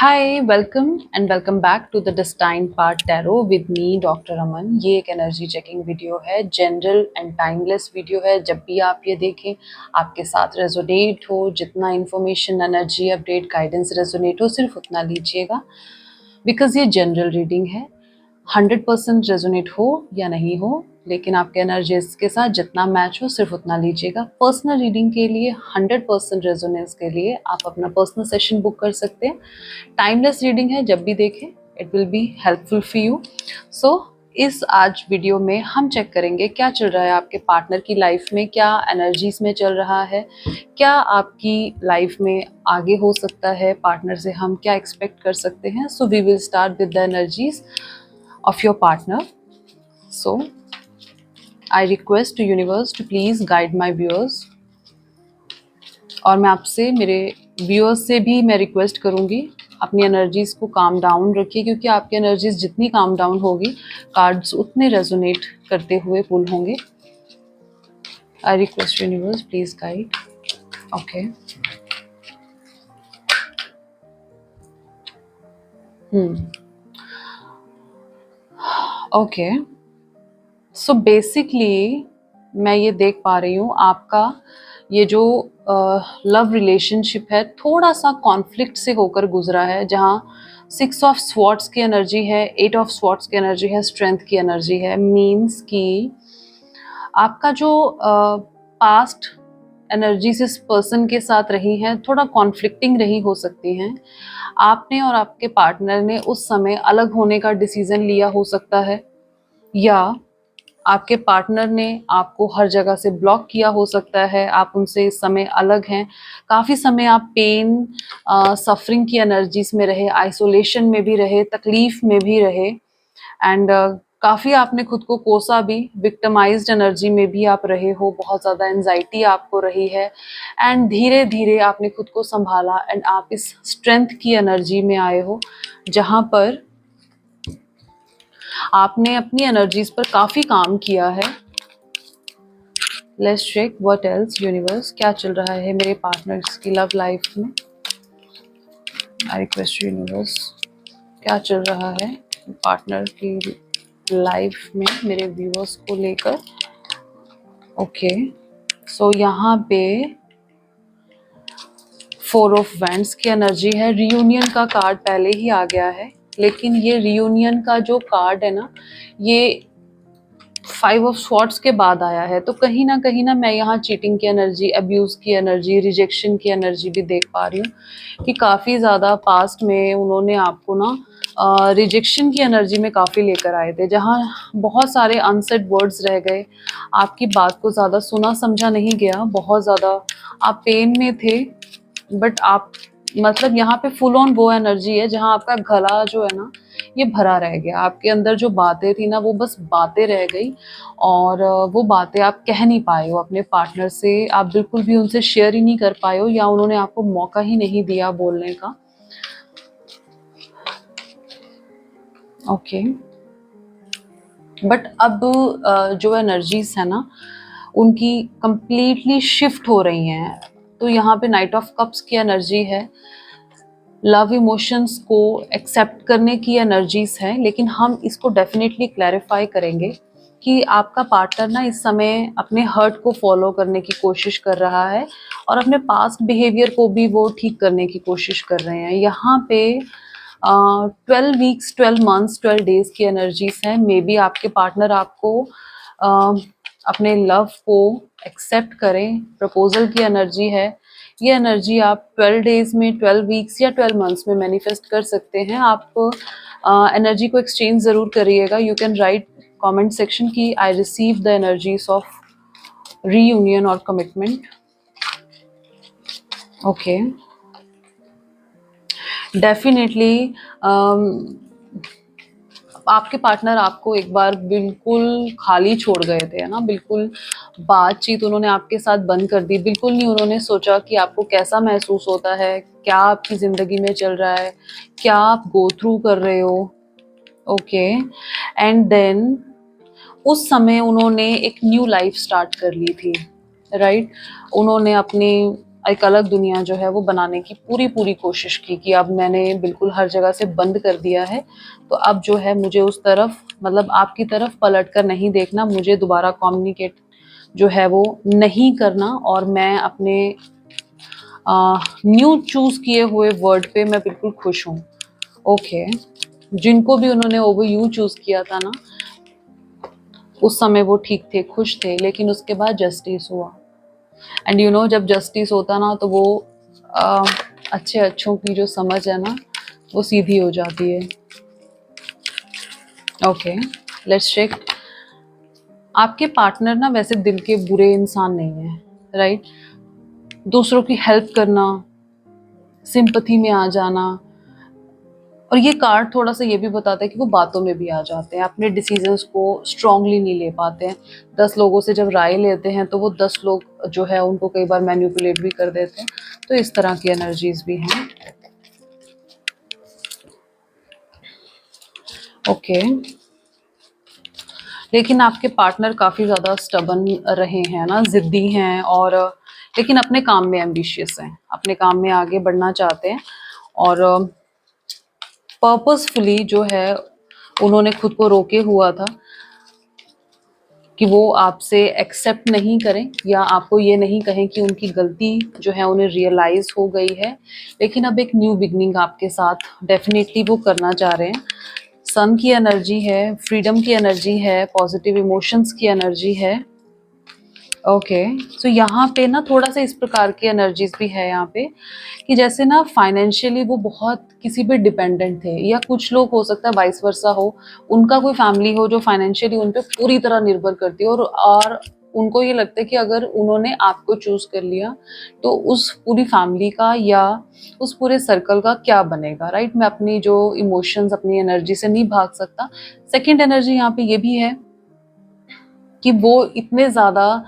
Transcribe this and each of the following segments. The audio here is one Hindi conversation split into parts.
Hi welcome and welcome back to the destine part tarot with me doctor Aman. ये एक एनर्जी चेकिंग वीडियो है, जनरल एंड टाइमलेस वीडियो है। जब भी आप ये देखें आपके साथ रेजोनेट हो, जितना information, energy update, guidance resonate हो, सिर्फ उतना लीजिएगा, बिकॉज ये जनरल रीडिंग है। 100% रेजोनेट हो या नहीं हो, लेकिन आपके एनर्जीज के साथ जितना मैच हो सिर्फ उतना लीजिएगा। पर्सनल रीडिंग के लिए 100% रेजोनेंस के लिए आप अपना पर्सनल सेशन बुक कर सकते हैं। टाइमलेस रीडिंग है, जब भी देखें it will be helpful for you. So इस आज वीडियो में हम चेक करेंगे क्या चल रहा है आपके पार्टनर की लाइफ में, क्या एनर्जीज में चल रहा है, क्या आपकी लाइफ में आगे हो सकता है, पार्टनर से हम क्या एक्सपेक्ट कर सकते हैं। So we will start with the energies of your partner. So I request to universe to please guide my viewers, और मैं आपसे, मेरे व्यूअर्स से भी मैं रिक्वेस्ट करूंगी अपनी एनर्जीज को काम डाउन रखिए, क्योंकि आपकी एनर्जीज जितनी काम डाउन होगी कार्ड्स उतने रेजोनेट करते हुए पुल होंगे। आई request universe please guide. Okay, okay. So basically मैं ये देख पा रही हूँ आपका ये जो लव रिलेशनशिप है थोड़ा सा कॉन्फ्लिक्ट से होकर गुजरा है, जहाँ 6 ऑफ स्वॉर्ड्स की एनर्जी है, 8 ऑफ स्वॉर्ड्स की एनर्जी है, स्ट्रेंथ की एनर्जी है। मीन्स कि आपका जो पास्ट एनर्जीज इस पर्सन के साथ रही हैं थोड़ा कॉन्फ्लिक्टिंग रही हो सकती हैं। आपने और आपके पार्टनर ने उस समय अलग होने का डिसीजन लिया हो सकता है, या आपके पार्टनर ने आपको हर जगह से ब्लॉक किया हो सकता है। आप उनसे इस समय अलग हैं। काफ़ी समय आप पेन, सफरिंग की एनर्जीज में रहे, आइसोलेशन में भी रहे, तकलीफ में भी रहे, एंड काफ़ी आपने खुद को कोसा भी, विक्टिमाइज्ड एनर्जी में भी आप रहे हो। बहुत ज़्यादा एंजाइटी आपको रही है, एंड धीरे धीरे आपने खुद को संभाला एंड आप इस स्ट्रेंथ की एनर्जी में आए हो, जहाँ पर आपने अपनी एनर्जीज पर काफ़ी काम किया है। Let's check what else universe, क्या चल रहा है मेरे पार्टनर्स की लव लाइफ में। आई रिक्वेस्ट यूनिवर्स, क्या चल रहा है पार्टनर की लाइफ में मेरे व्यूअर्स को लेकर। ओके, सो यहाँ पे 4 ऑफ वैंड्स की एनर्जी है। रियूनियन का कार्ड पहले ही आ गया है, लेकिन ये रियूनियन का जो कार्ड है ना, ये 5 ऑफ स्वॉर्ड्स के बाद आया है। तो कहीं ना मैं यहाँ चीटिंग की एनर्जी, अब्यूज़ की एनर्जी, रिजेक्शन की एनर्जी भी देख पा रही हूँ कि काफ़ी ज़्यादा पास्ट में उन्होंने आपको ना रिजेक्शन की एनर्जी में काफ़ी लेकर आए थे, जहाँ बहुत सारे अनसेड वर्ड्स रह गए, आपकी बात को ज़्यादा सुना समझा नहीं गया, बहुत ज़्यादा आप पेन में थे। बट आप, मतलब यहाँ पे फुल ऑन वो एनर्जी है जहाँ आपका गला जो है ना ये भरा रह गया। आपके अंदर जो बातें थी ना वो बस बातें रह गई, और वो बातें आप कह नहीं पाए हो अपने पार्टनर से, आप बिल्कुल भी उनसे शेयर ही नहीं कर पाए हो, या उन्होंने आपको मौका ही नहीं दिया बोलने का। ओके, बट अब जो एनर्जीज है ना उनकी कंप्लीटली शिफ्ट हो रही हैं। तो यहाँ पे नाइट ऑफ कप्स की एनर्जी है, लव इमोशंस को एक्सेप्ट करने की एनर्जीज है, लेकिन हम इसको डेफिनेटली क्लैरिफाई करेंगे कि आपका पार्टनर ना इस समय अपने हर्ट को फॉलो करने की कोशिश कर रहा है, और अपने पास्ट बिहेवियर को भी वो ठीक करने की कोशिश कर रहे हैं। यहाँ पे 12 वीक्स, 12 मंथ्स, 12 डेज की एनर्जीज है। मे बी आपके पार्टनर आपको अपने लव को एक्सेप्ट करें, प्रपोजल की एनर्जी है। ये एनर्जी आप 12 डेज में, 12 वीक्स या 12 मंथ्स में मैनिफेस्ट कर सकते हैं। आप एनर्जी को एक्सचेंज ज़रूर करिएगा। You can write comment section की I receive the energies of reunion और कमिटमेंट। ओके, डेफिनेटली आपके पार्टनर आपको एक बार बिल्कुल खाली छोड़ गए थे, है ना, बिल्कुल बातचीत उन्होंने आपके साथ बंद कर दी। बिल्कुल नहीं उन्होंने सोचा कि आपको कैसा महसूस होता है, क्या आपकी ज़िंदगी में चल रहा है, क्या आप गो थ्रू कर रहे हो। ओके, एंड देन उस समय उन्होंने एक न्यू लाइफ स्टार्ट कर ली थी, राइट। उन्होंने अपनी एक अलग दुनिया जो है वो बनाने की पूरी पूरी कोशिश की कि अब मैंने बिल्कुल हर जगह से बंद कर दिया है, तो अब जो है मुझे उस तरफ, मतलब आपकी तरफ पलट कर नहीं देखना, मुझे दोबारा कम्युनिकेट जो है वो नहीं करना, और मैं अपने न्यू चूज किए हुए वर्ड पे मैं बिल्कुल खुश हूँ। ओके, जिनको भी उन्होंने ओवर यू चूज किया था ना, उस समय वो ठीक थे, खुश थे, लेकिन उसके बाद जस्टिस हुआ। एंड यू नो, जब जस्टिस होता ना तो वो अ, अच्छे अच्छों की जो समझ है ना वो सीधी हो जाती है। Okay, let's check. आपके पार्टनर ना वैसे दिल के बुरे इंसान नहीं है, राइट? दूसरों की हेल्प करना, सिंपथी में आ जाना, और ये कार्ड थोड़ा सा ये भी बताता है कि वो बातों में भी आ जाते हैं, अपने डिसीजंस को स्ट्रांगली नहीं ले पाते हैं। 10 लोगों से जब राय लेते हैं तो वो 10 लोग जो है उनको कई बार मैनिपुलेट भी कर देते हैं, तो इस तरह की एनर्जीज भी हैं। ओके, लेकिन आपके पार्टनर काफ़ी ज़्यादा स्टबन रहे हैं ना, ज़िद्दी हैं, और लेकिन अपने काम में एम्बिशियस हैं, अपने काम में आगे बढ़ना चाहते हैं, और पर्पसफुली जो है उन्होंने खुद को रोके हुआ था कि वो आपसे एक्सेप्ट नहीं करें या आपको ये नहीं कहें कि उनकी गलती जो है उन्हें रियलाइज़ हो गई है, लेकिन अब एक न्यू बिगनिंग आपके साथ डेफिनेटली वो करना चाह रहे हैं। सन की एनर्जी है, फ्रीडम की एनर्जी है, पॉजिटिव इमोशंस की एनर्जी है। ओके, सो यहाँ पे ना थोड़ा सा इस प्रकार की एनर्जीज भी है यहाँ पे कि जैसे ना फाइनेंशियली वो बहुत किसी पे डिपेंडेंट थे, या कुछ लोग हो सकता है वाइस वर्सा हो, उनका कोई फैमिली हो जो फाइनेंशियली उन पे पूरी तरह निर्भर करती है, और उनको ये लगता है कि अगर उन्होंने आपको चूज कर लिया तो उस पूरी फैमिली का या उस पूरे सर्कल का क्या बनेगा, राइट? मैं अपनी जो इमोशंस, अपनी एनर्जी से नहीं भाग सकता। सेकेंड एनर्जी यहाँ पे ये भी है कि वो इतने ज़्यादा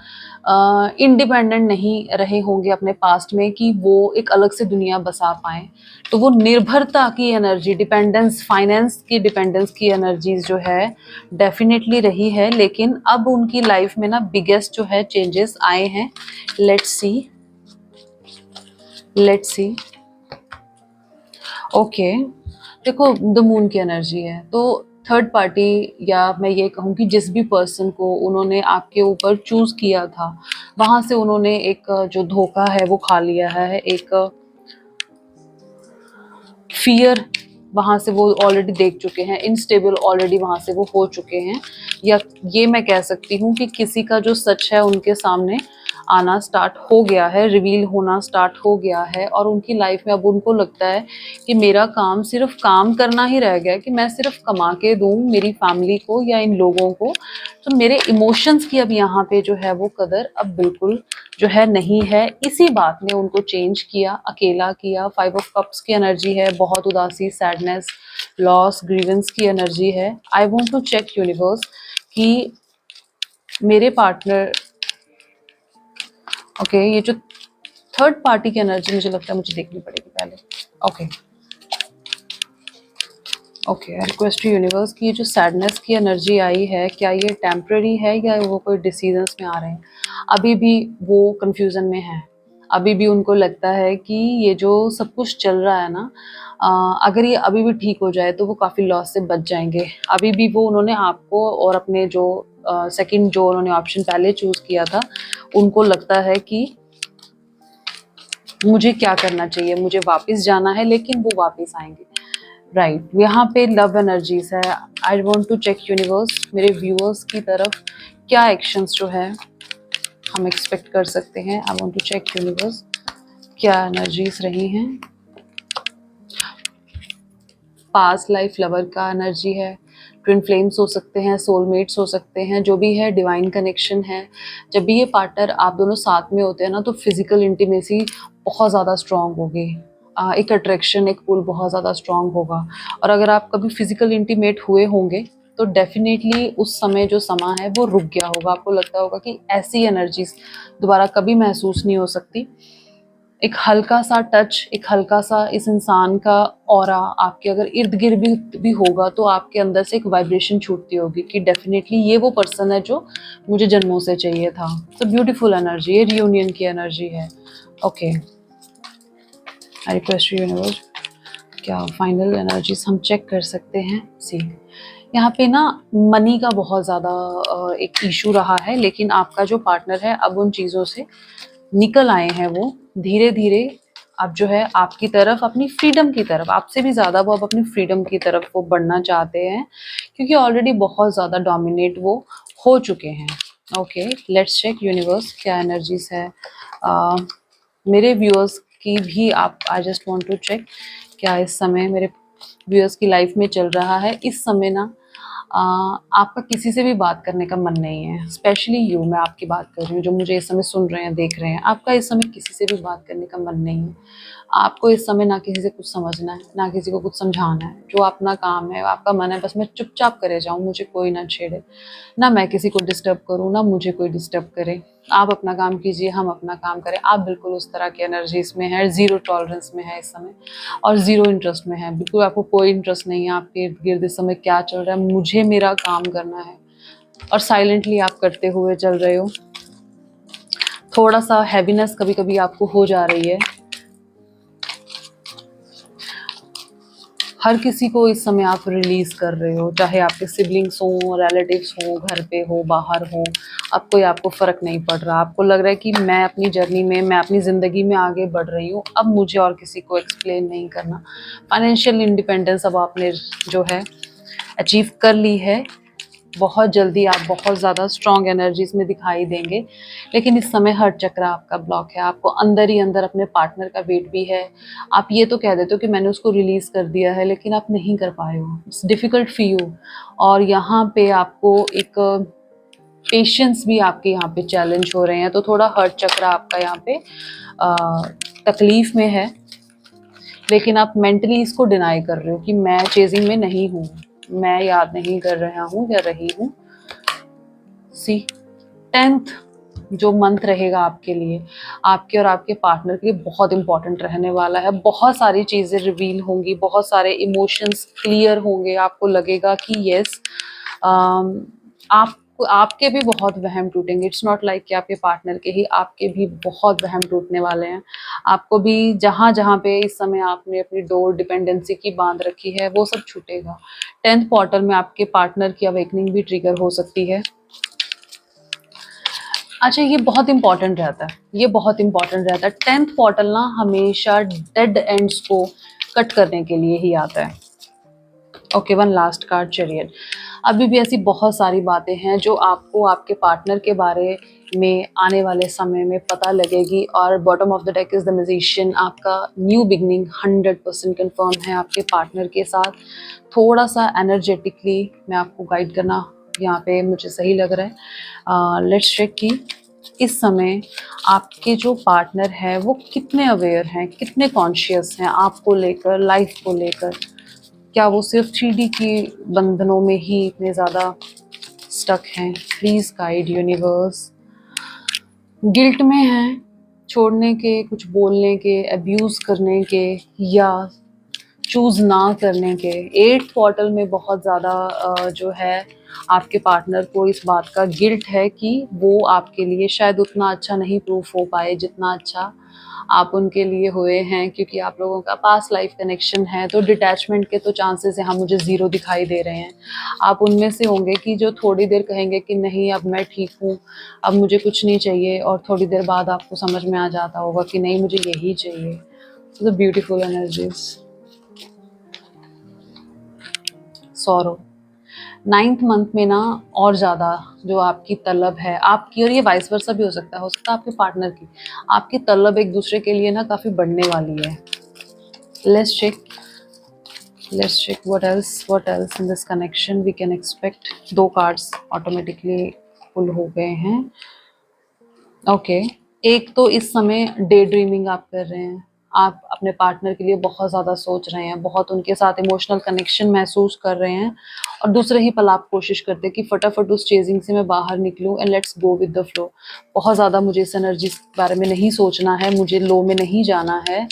इंडिपेंडेंट नहीं रहे होंगे अपने पास्ट में कि वो एक अलग से दुनिया बसा पाएँ। तो वो निर्भरता की एनर्जी, डिपेंडेंस, फाइनेंस की डिपेंडेंस की एनर्जीज़ जो है डेफ़िनेटली रही है, लेकिन अब उनकी लाइफ़ में ना बिगेस्ट जो है चेंजेस आए हैं। Let's see, let's see. Okay, देखो द मून की एनर्जी है, तो थर्ड पार्टी, या मैं ये कहूँ कि जिस भी पर्सन को उन्होंने आपके ऊपर चूज किया था, वहां से उन्होंने एक जो धोखा है वो खा लिया है, एक फियर वहां से वो ऑलरेडी देख चुके हैं, इनस्टेबल ऑलरेडी वहां से वो हो चुके हैं, या ये मैं कह सकती हूँ कि किसी का जो सच है उनके सामने आना स्टार्ट हो गया है, रिवील होना स्टार्ट हो गया है, और उनकी लाइफ में अब उनको लगता है कि मेरा काम सिर्फ काम करना ही रह गया, कि मैं सिर्फ कमा के दूं मेरी फैमिली को या इन लोगों को, तो मेरे इमोशंस की अब यहाँ पे जो है वो कदर अब बिल्कुल जो है नहीं है। इसी बात ने उनको चेंज किया, अकेला किया। 5 ऑफ कप्स की एनर्जी है, बहुत उदासी, सैडनेस, लॉस, ग्रीवेंस की एनर्जी है। I want to check universe कि मेरे पार्टनर, ओके, ये जो थर्ड पार्टी की एनर्जी मुझे लगता है मुझे देखनी पड़ेगी पहले। Okay, okay, I request to universe की ये जो सैडनेस की एनर्जी आई है, क्या ये टेम्पररी है या वो कोई डिसीजंस में आ रहे हैं? अभी भी वो कंफ्यूजन में है, अभी भी उनको लगता है कि ये जो सब कुछ चल रहा है ना, अगर ये अभी भी ठीक हो जाए तो वो काफ़ी लॉस से बच जाएंगे। अभी भी वो, उन्होंने आपको और अपने जो सेकंड जो उन्होंने ऑप्शन पहले चूज किया था, उनको लगता है कि मुझे क्या करना चाहिए, मुझे वापस जाना है, लेकिन वो वापस आएंगे, राइट? यहाँ पे लव एनर्जीज है। I want to check universe, मेरे व्यूअर्स की तरफ क्या एक्शंस जो है हम एक्सपेक्ट कर सकते हैं। I want to check universe, क्या एनर्जीज रही हैं। पास्ट लाइफ लवर का एनर्जी है, ट्विन फ्लेम्स हो सकते हैं, सोलमेट्स हो सकते हैं, जो भी है डिवाइन कनेक्शन है। जब भी ये पार्टनर आप दोनों साथ में होते हैं ना, तो फिजिकल इंटीमेसी बहुत ज़्यादा स्ट्रांग होगी, एक अट्रैक्शन, एक पुल बहुत ज़्यादा स्ट्रांग होगा। और अगर आप कभी फिजिकल इंटीमेट हुए होंगे तो डेफिनेटली उस समय जो समा है वो रुक गया होगा, आपको लगता होगा कि ऐसी एनर्जीज दोबारा कभी महसूस नहीं हो सकती। एक हल्का सा टच, एक हल्का सा इस इंसान का ऑरा आपके अगर इर्द गिर्द भी होगा तो आपके अंदर से एक वाइब्रेशन छूटती होगी कि डेफिनेटली ये वो पर्सन है जो मुझे जन्मों से चाहिए था। तो ब्यूटीफुल एनर्जी है, रियूनियन की एनर्जी है। ओके, आई रिक्वेस्ट यूनिवर्स, क्या फाइनल एनर्जीज हम चेक कर सकते हैं। सी, यहाँ पे ना मनी का बहुत ज़्यादा एक इशू रहा है, लेकिन आपका जो पार्टनर है अब उन चीज़ों से निकल आए हैं। वो धीरे धीरे अब जो है आपकी तरफ, अपनी फ्रीडम की तरफ, आपसे भी ज़्यादा वो अब अपनी फ्रीडम की तरफ वो बढ़ना चाहते हैं, क्योंकि ऑलरेडी बहुत ज़्यादा डोमिनेट वो हो चुके हैं। ओके, लेट्स चेक यूनिवर्स, क्या एनर्जीज है मेरे व्यूअर्स की भी। आप, I just want to check क्या इस समय मेरे व्यूअर्स की लाइफ में चल रहा है। इस समय ना आपका किसी से भी बात करने का मन नहीं है, स्पेशली यू, मैं आपकी बात कर रही हूँ जो मुझे इस समय सुन रहे हैं, देख रहे हैं। आपका इस समय किसी से भी बात करने का मन नहीं है। आपको इस समय ना किसी से कुछ समझना है, ना किसी को कुछ समझाना है। जो अपना काम है, आपका मन है बस मैं चुपचाप करे जाऊँ, मुझे कोई ना छेड़े, ना मैं किसी को डिस्टर्ब करूँ, ना मुझे कोई डिस्टर्ब करे। आप अपना काम कीजिए, हम अपना काम करें। आप बिल्कुल उस तरह की एनर्जीज में है, ज़ीरो टॉलरेंस में है इस समय, और ज़ीरो इंटरेस्ट में है। बिल्कुल आपको कोई इंटरेस्ट नहीं है आपके इर्द गिर्द इस समय क्या चल रहा है। मुझे मेरा काम करना है, और साइलेंटली आप करते हुए चल रहे हो। थोड़ा सा हैवीनेस कभी कभी आपको हो जा रही है। हर किसी को इस समय आप रिलीज कर रहे हो, चाहे आपके सिबलिंग्स हो, रिलेटिव्स हो, घर पे हो, बाहर हो, अब कोई आपको फर्क नहीं पड़ रहा। आपको लग रहा है कि मैं अपनी जर्नी में, मैं अपनी ज़िंदगी में आगे बढ़ रही हूँ, अब मुझे और किसी को एक्सप्लेन नहीं करना। फाइनेंशियल इंडिपेंडेंस अब आपने जो है अचीव कर ली है। बहुत जल्दी आप बहुत ज़्यादा स्ट्रॉन्ग एनर्जीज में दिखाई देंगे, लेकिन इस समय हर चक्र आपका ब्लॉक है। आपको अंदर ही अंदर अपने पार्टनर का वेट भी है। आप ये तो कह देते हो कि मैंने उसको रिलीज़ कर दिया है, लेकिन आप नहीं कर पाए हो। इट्स डिफ़िकल्ट फॉर यू, और यहाँ पे आपको एक पेशेंस भी आपके यहाँ पे चैलेंज हो रहे हैं। तो थोड़ा हर्ट चक्र आपका यहाँ पे तकलीफ़ में है, लेकिन आप मेंटली इसको डिनाई कर रहे हो कि मैं चेजिंग में नहीं हूँ, मैं याद नहीं कर रहा हूँ या रही हूँ। सी, 10th जो मंथ रहेगा आपके लिए, आपके और आपके पार्टनर के लिए बहुत इंपॉर्टेंट रहने वाला है। बहुत सारी चीज़ें रिवील होंगी, बहुत सारे इमोशंस क्लियर होंगे। आपको लगेगा कि यस, आप, आपके भी बहुत वहम टूटेंगे। इट्स नॉट लाइक कि आपके पार्टनर के ही, आपके भी बहुत वहम टूटने वाले हैं। आपको भी जहाँ जहाँ पे इस समय आपने अपनी डोर डिपेंडेंसी की बांध रखी है, वो सब छूटेगा। 10th पोर्टल में आपके पार्टनर की अवेकनिंग भी ट्रिगर हो सकती है। अच्छा, ये बहुत इंपॉर्टेंट रहता है, ये बहुत इंपॉर्टेंट रहता है। 10th पोर्टल ना हमेशा डेड एंड्स को कट करने के लिए ही आता है। Okay, one last card, chariot. अभी भी ऐसी बहुत सारी बातें हैं जो आपको आपके पार्टनर के बारे में आने वाले समय में पता लगेगी। और bottom of the deck is the musician. आपका न्यू बिगनिंग 100% कंफर्म है आपके पार्टनर के साथ। थोड़ा सा एनर्जेटिकली मैं आपको गाइड करना यहाँ पे मुझे सही लग रहा है। लेट्स चेक कि इस समय आपके जो पार्टनर है वो कितने अवेयर हैं, कितने कॉन्शियस हैं आपको लेकर, लाइफ को लेकर। क्या वो सिर्फ 3D की बंधनों में ही इतने ज़्यादा स्टक हैं? Please guide universe. गिल्ट में हैं छोड़ने के, कुछ बोलने के, अब्यूज़ करने के, या चूज़ ना करने के। 8th पोर्टल में बहुत ज़्यादा जो है आपके पार्टनर को इस बात का गिल्ट है कि वो आपके लिए शायद उतना अच्छा नहीं प्रूफ हो पाए जितना अच्छा आप उनके लिए हुए हैं, क्योंकि आप लोगों का पास्ट लाइफ कनेक्शन है। तो डिटैचमेंट के तो चांसेस यहाँ मुझे ज़ीरो दिखाई दे रहे हैं। आप उनमें से होंगे कि जो थोड़ी देर कहेंगे कि नहीं अब मैं ठीक हूँ, अब मुझे कुछ नहीं चाहिए, और थोड़ी देर बाद आपको समझ में आ जाता होगा कि नहीं मुझे यही चाहिए। The beautiful energies. Saurav, 9th month में ना और ज़्यादा जो आपकी तलब है आपकी, और ये वाइस वर्सा भी हो सकता है आपके पार्टनर की, आपकी तलब एक दूसरे के लिए ना काफ़ी बढ़ने वाली है। Let's check what else in this connection we can expect। 2 cards automatically pull हो गए हैं। ओके, एक तो इस समय डे ड्रीमिंग आप कर रहे हैं, आप अपने पार्टनर के लिए बहुत ज़्यादा सोच रहे हैं, बहुत उनके साथ इमोशनल कनेक्शन महसूस कर रहे हैं, और दूसरे ही पल आप कोशिश करते हैं कि फटाफट उस चेजिंग से मैं बाहर निकलूं and let's go with the flow. बहुत ज़्यादा मुझे इस एनर्जी के बारे में नहीं सोचना है, मुझे लो में नहीं जाना है,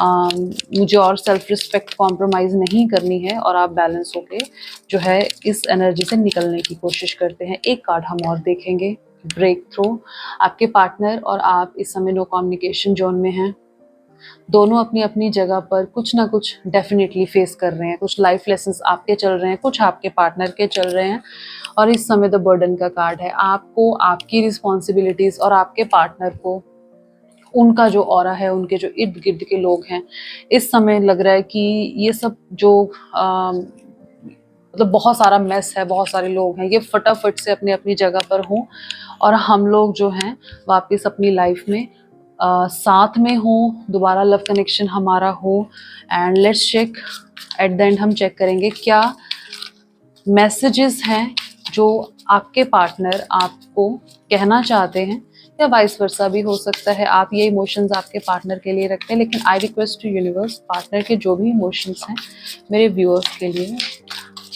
मुझे और सेल्फ रिस्पेक्ट कॉम्प्रोमाइज़ नहीं करनी है, और आप बैलेंस होके जो है इस एनर्जी से निकलने की कोशिश करते हैं। एक कार्ड हम और देखेंगे ब्रेक थ्रू। आपके पार्टनर और आप इस समय नो कम्युनिकेशन जोन में हैं। दोनों अपनी अपनी जगह पर कुछ ना कुछ डेफिनेटली फेस कर रहे हैं। कुछ लाइफ लेसन्स आपके चल रहे हैं, कुछ आपके पार्टनर के चल रहे हैं। और इस समय द बर्डन का कार्ड है। आपको आपकी रिस्पॉन्सिबिलिटीज और आपके पार्टनर को उनका जो ऑरा है, उनके जो इर्द गिर्द के लोग हैं, इस समय लग रहा है कि ये सब जो मतलब बहुत सारा मेस है, बहुत सारे लोग हैं, ये फटाफट से अपनी अपनी जगह पर हों और हम लोग जो हैं वापस अपनी लाइफ में साथ में हो, दोबारा लव कनेक्शन हमारा हो। And let's check, at the end हम चेक करेंगे क्या मैसेजेस हैं जो आपके पार्टनर आपको कहना चाहते हैं, या वाइस वर्सा भी हो सकता है। आप ये इमोशंस आपके पार्टनर के लिए रखते हैं, लेकिन I request to universe, partner के जो भी इमोशंस हैं मेरे व्यूअर्स के लिए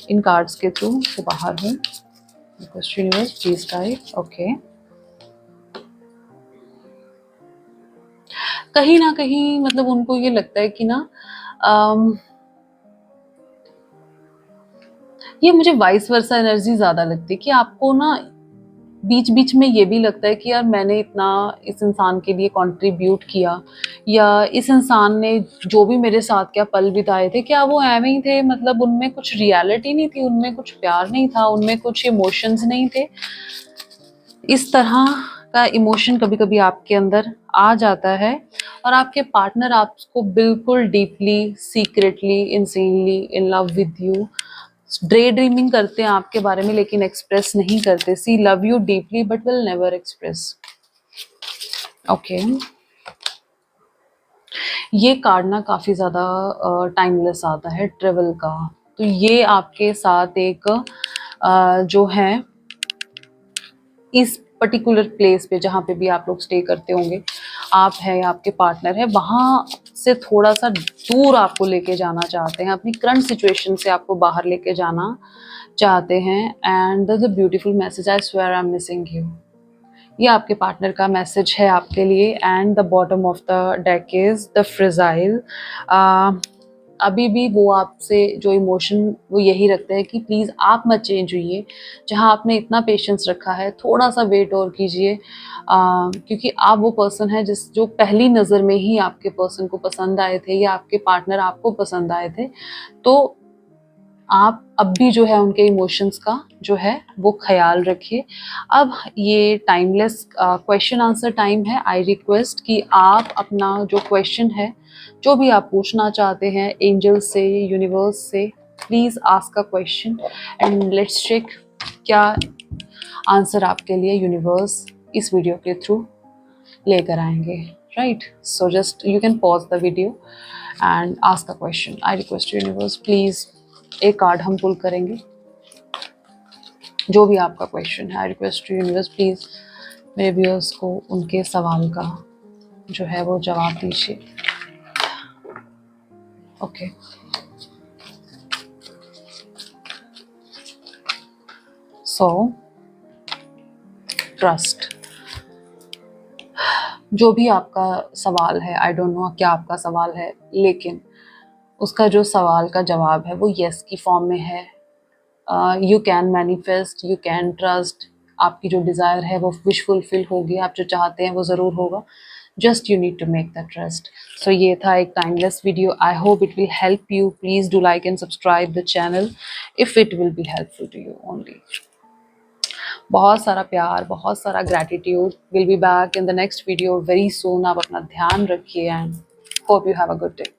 इन कार्ड्स के थ्रू वो बाहर हूँ। Request to universe please guide. Okay, कहीं ना कहीं मतलब उनको ये लगता है कि ना ये मुझे वाइस वर्सा एनर्जी ज्यादा लगती है कि आपको ना बीच बीच में ये भी लगता है कि यार मैंने इतना इस इंसान के लिए कंट्रीब्यूट किया, या इस इंसान ने जो भी मेरे साथ क्या पल बिताए थे, क्या वो एवं ही थे, मतलब उनमें कुछ रियलिटी नहीं थी, उनमें कुछ प्यार नहीं था, उनमें कुछ इमोशंस नहीं थे। इस तरह का इमोशन कभी कभी आपके अंदर आ जाता है और आपके पार्टनर आपको बिल्कुल deeply, secretly, insanely in love with you, daydreaming करते हैं आपके बारे में, लेकिन एक्सप्रेस नहीं करते। She love you deeply but will never express. Okay, ये कार्ड ना काफी ज्यादा टाइमलेस आता है, ट्रेवल का। तो ये आपके साथ एक जो है इस पर्टिकुलर प्लेस पे जहाँ पे भी आप लोग स्टे करते होंगे, आप है या आपके पार्टनर है, वहाँ से थोड़ा सा दूर आपको लेके जाना चाहते हैं, अपनी करंट सिचुएशन से आपको बाहर लेके जाना चाहते हैं। And the beautiful message, I swear I am missing you, ये आपके पार्टनर का मैसेज है आपके लिए। And the bottom of the deck is the fragile. अभी भी वो आपसे जो इमोशन वो यही रखते हैं कि प्लीज़ आप मत चेंज हुइए, जहाँ आपने इतना पेशेंस रखा है थोड़ा सा वेट और कीजिए, क्योंकि आप वो पर्सन है जो पहली नज़र में ही आपके पर्सन को पसंद आए थे, या आपके पार्टनर आपको पसंद आए थे। तो आप अब भी जो है उनके इमोशंस का जो है वो ख्याल रखिए। अब ये टाइमलेस क्वेश्चन आंसर टाइम है। आई रिक्वेस्ट कि आप अपना जो क्वेश्चन है, जो भी आप पूछना चाहते हैं एंजल से, यूनिवर्स से, please ask a question and let's check क्या आंसर आपके लिए यूनिवर्स इस वीडियो के थ्रू लेकर आएंगे। Right, so just you can pause the video and ask a question. I request universe please, एक कार्ड हम पुल करेंगे, जो भी आपका क्वेश्चन है। आई रिक्वेस्ट यूनिवर्स प्लीज़ मेरे व्यूअर्स को उनके सवाल का जो है वो जवाब दीजिए। ओके, सो ट्रस्ट, जो भी आपका सवाल है, आई डोंट नो क्या आपका सवाल है, लेकिन उसका जो सवाल का जवाब है वो यस की फॉर्म में है। You can manifest, you can trust, आपकी जो डिज़ायर है वो विश फुलफिल होगी, आप जो चाहते हैं वो ज़रूर होगा। Just you need to make that trust. So ये था एक timeless video. I hope it will help you. Please do like and subscribe the channel if it will be helpful to you only. बहुत सारा प्यार, बहुत सारा gratitude. Will be back in the next video very soon. आप अपना ध्यान रखिए and hope you have a good day.